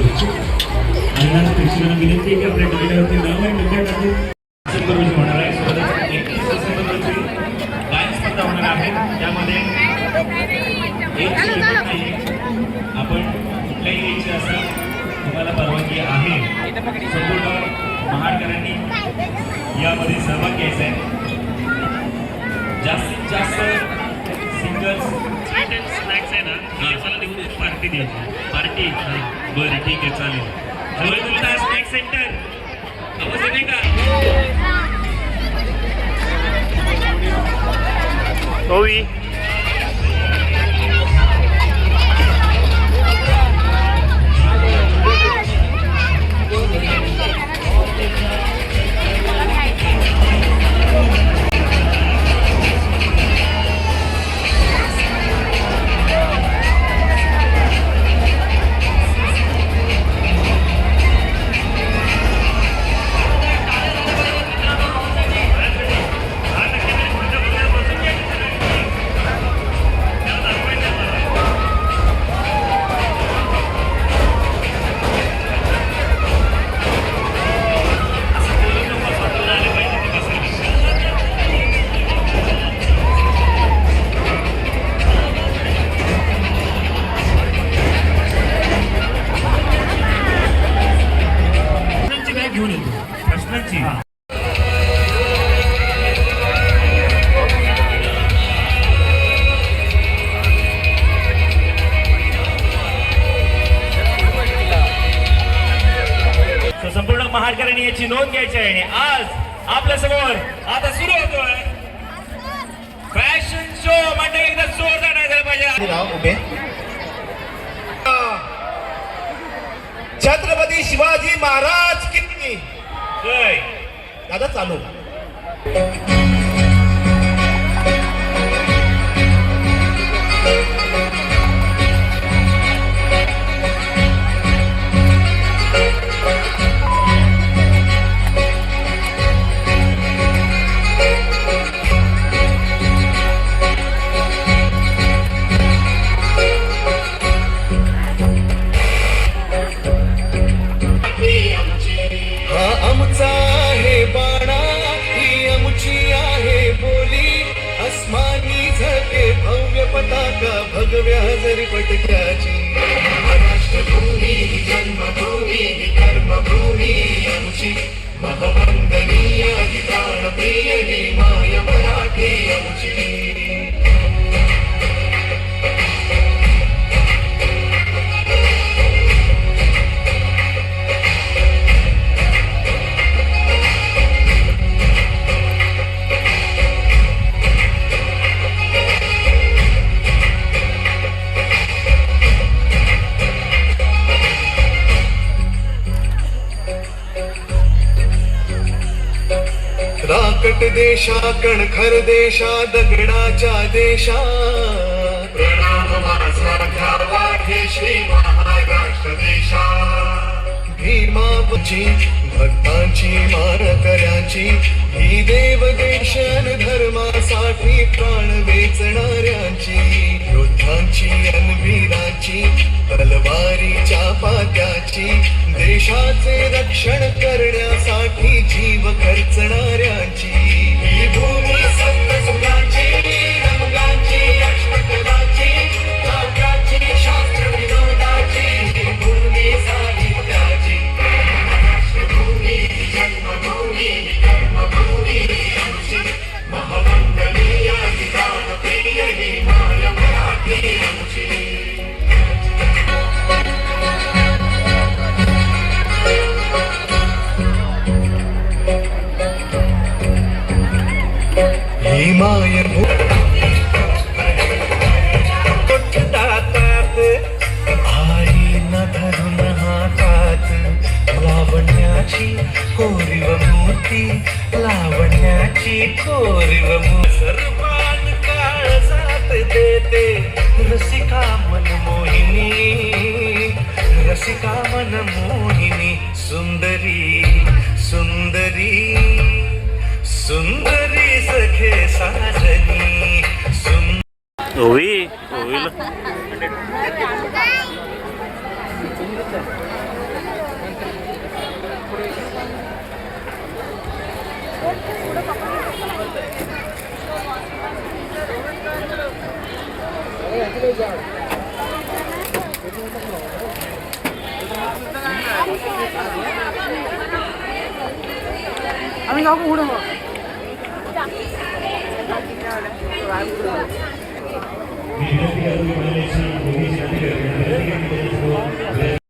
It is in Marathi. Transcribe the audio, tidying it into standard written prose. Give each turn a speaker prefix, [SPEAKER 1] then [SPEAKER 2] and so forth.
[SPEAKER 1] आणि प्रेक्षकांना विनंती आहे की आपल्या तिकिटावरती नाव आणि नंबर टाकून संपर्क होणार आहे. सोबतच 21 डिसेंबरची गायन स्पर्धा होणार आहे. त्यामध्ये आपण कुठल्याही यायचे असेल तुम्हाला परवानगी आहे. संपूर्ण महाडकरांनी यामध्ये सहभाग घ्यायचा आहे. जास्तीत जास्त सिंगर्स स्नॅक्स आहे ना मला निघून पार्टी द्यायची. पार्टी बरं ठीक आहे चालेल. स्नॅक सेंटर आवाज येते का? ओवी संपूर्ण महाडकरांनी याची नोंद घ्यायची आहे. आणि आज आपल्या समोर आता सुरू होतोय फॅशन शो. मंडळी एकदा जोरदार नाही झाला पाहिजे.
[SPEAKER 2] छत्रपती शिवाजी महाराज किती
[SPEAKER 1] जय.
[SPEAKER 2] दादा चालू. भगव्या हजरी पटक्याची महाराष्ट्रभूमी जन्मभूमी कर्मभूमी आमची महवंदनीय प्राणप्रिय ही माय मराठी आमची. राकट देशा कणखर देशा दगडाच्या देशा प्रणाम माझा घ्यावा हे श्री महाराष्ट्र देशा. भीमाची भक्तांची मानकऱ्यांची ही देव देशन धर्मासाठी प्राण वेचणाऱ्यांची योद्धांची अनवीरांची तलवारीच्या पात्याची देशाचे रक्षण करण्यासाठी जीव खर्चणाऱ्यांची ही भूमी सप्तसुरांची रंगांची अष्टकलांची काव्याची शास्त्र विनोदाची ही भूमी साहित्याची राष्ट्रभूमी जन्मभूमी कर्मभूमी आमची महवंदनीय प्राणप्रिय ही माय मराठी आमची. माय आई न धरून हातात लावण्याची कोरीव मूर्ती लावण्याची कोरीव सर्वान काळ जात देते रसिका मन मोहिनी रसिका मन मोहिनी सुंदरी सुंदरी सुंदरी सखे साजनी
[SPEAKER 1] ओवी ओवीला
[SPEAKER 3] आम्ही जाऊ पुढे मग
[SPEAKER 1] विद्यार्थी